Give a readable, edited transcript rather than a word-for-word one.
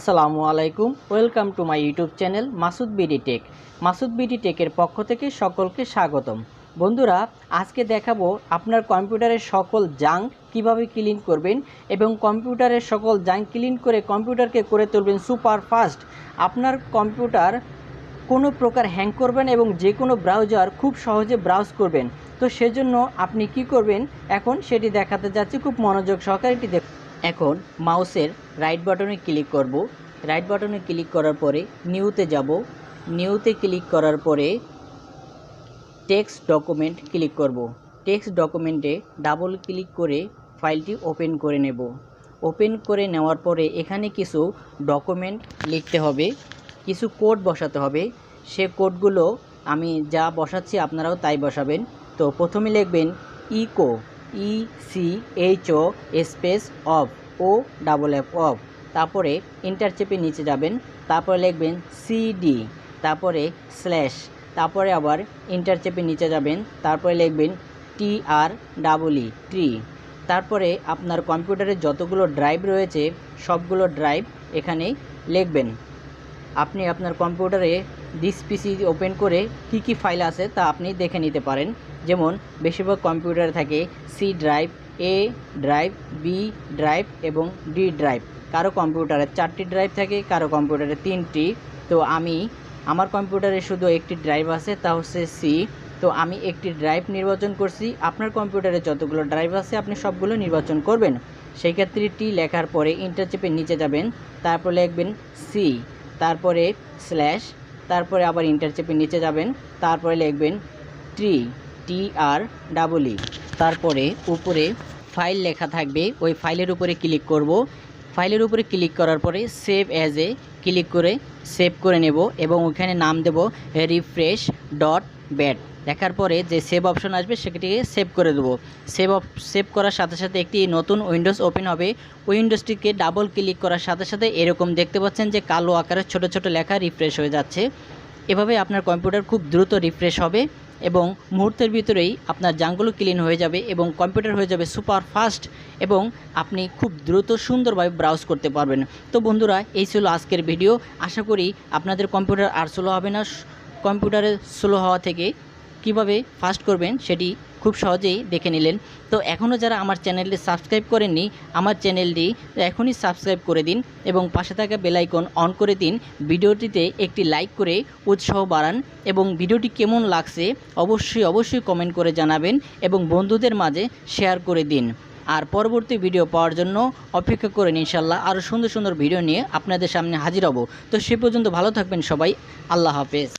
আসসালামু আলাইকুম, welcome to my YouTube channel Masud BD tech. Masud BD টেকের পক্ষ থেকে সকলকে স্বাগতম। বন্ধুরা, আজকে দেখাবো আপনার কম্পিউটারের সকল জাঙ্ক কিভাবে ক্লিন করবেন এবং কম্পিউটারের সকল জাঙ্ক ক্লিন করে কম্পিউটারকে করে তুলবেন সুপার ফাস্ট। আপনার কম্পিউটার কোনো প্রকার হ্যাং করবেন এবং যে কোনো ব্রাউজার খুব সহজে ব্রাউজ করবেন। তো সেজন্য আপনি কি করবেন এখন সেটি দেখাতে যাচ্ছি, খুব মনোযোগ সহকারে এটি দেখুন। এখন মাউসের রাইট বাটনে ক্লিক করব। রাইট বাটনে ক্লিক করার পরে নিউতে যাব। নিউতে ক্লিক করার পরে টেক্সট ডকুমেন্ট ক্লিক করব। টেক্সট ডকুমেন্টে ডাবল ক্লিক করে ফাইলটি ওপেন করে নেব। ওপেন করে নেওয়ার পরে এখানে কিছু ডকুমেন্ট লিখতে হবে, কিছু কোড বসাতে হবে। সে কোডগুলো আমি যা বসাচ্ছি আপনারাও তাই বসাবেন। তো প্রথমে লিখবেন eco ECHO space of OFF of, তারপরে ইন্টার চেপে নিচে যাবেন, তারপরে লিখবেন CD, তারপরে স্ল্যাশ, তারপরে আবার ইন্টার চেপে নিচে যাবেন, তারপরে লিখবেন TREE ট্রি। তারপরে আপনার কম্পিউটারে যতগুলো ড্রাইভ রয়েছে সবগুলো ড্রাইভ এখানে লিখবেন। আপনি আপনার কম্পিউটারে দিস পিসি ওপেন করে কি ফাইল আছে তা আপনি দেখে নিতে পারেন। যেমন বেশিরভাগ কম্পিউটারে থাকে C drive, A drive, B drive এবং D ড্রাইভ। কারো কম্পিউটারে 4টি ড্রাইভ থাকে, কারো কম্পিউটারে 3টি। তো আমার কম্পিউটারে শুধু একটি ড্রাইভ আছে, তা হচ্ছে C। তো আমি একটি ড্রাইভ নির্বাচন করছি। আপনার কম্পিউটারে যতগুলো ড্রাইভ আছে আপনি সবগুলো নির্বাচন করবেন। সেই ক্ষেত্রে টি লেখার পরে ইন্টার চেপে নিচে যাবেন, তারপর লিখবেন C, তারপরে স্ল্যাশ, তারপরে আবার ইন্টার চেপে নিচে যাবেন, তারপরে লিখবেন TREE। তারপরে উপরে ফাইল লেখা থাকবে, ওই ফাইলের উপরে ক্লিক করব। ফাইলের উপরে ক্লিক করার পরে সেভ অ্যাজে ক্লিক করে সেভ করে নেব এবং ওখানে নাম দেব refresh.bat। দেখার পরে যে সেভ অপশন আসবে সেটিকে সেভ করে দেবো। সেভ করার সাথে সাথে একটি নতুন উইন্ডোজ ওপেন হবে। উইন্ডোজটিকে ডাবল ক্লিক করার সাথে সাথে এরকম দেখতে পাচ্ছেন যে কালো আকারে ছোট ছোট লেখা রিফ্রেশ হয়ে যাচ্ছে। এভাবে আপনার কম্পিউটার খুব দ্রুত রিফ্রেশ হবে এবং মুহূর্তের ভিতরেই আপনার জাঙ্কগুলো ক্লিন হয়ে যাবে এবং কম্পিউটার হয়ে যাবে সুপার ফাস্ট এবং আপনি খুব দ্রুত সুন্দরভাবে ব্রাউজ করতে পারবেন। তো বন্ধুরা, এই ছিল আজকের ভিডিও। আশা করি আপনাদের কম্পিউটার আর স্লো হবে না। কম্পিউটারের স্লো হওয়া থেকে কিভাবে ফাস্ট করবেন সেটি খুব সহজেই দেখে নিলেন। তো এখনও যারা আমার চ্যানেলটি সাবস্ক্রাইব করেননি, আমার চ্যানেলটি এখনই সাবস্ক্রাইব করে দিন এবং পাশে থাকা বেল আইকন অন করে দিন। ভিডিওটিতে একটি লাইক করে উৎসাহ বাড়ান এবং ভিডিওটি কেমন লাগছে অবশ্যই কমেন্ট করে জানাবেন এবং বন্ধুদের মাঝে শেয়ার করে দিন। আর পরবর্তী ভিডিও পাওয়ার জন্য অপেক্ষা করেন। ইনশাল্লাহ আরও সুন্দর সুন্দর ভিডিও নিয়ে আপনাদের সামনে হাজির হব। তো সে পর্যন্ত ভালো থাকবেন সবাই। আল্লাহ হাফেজ।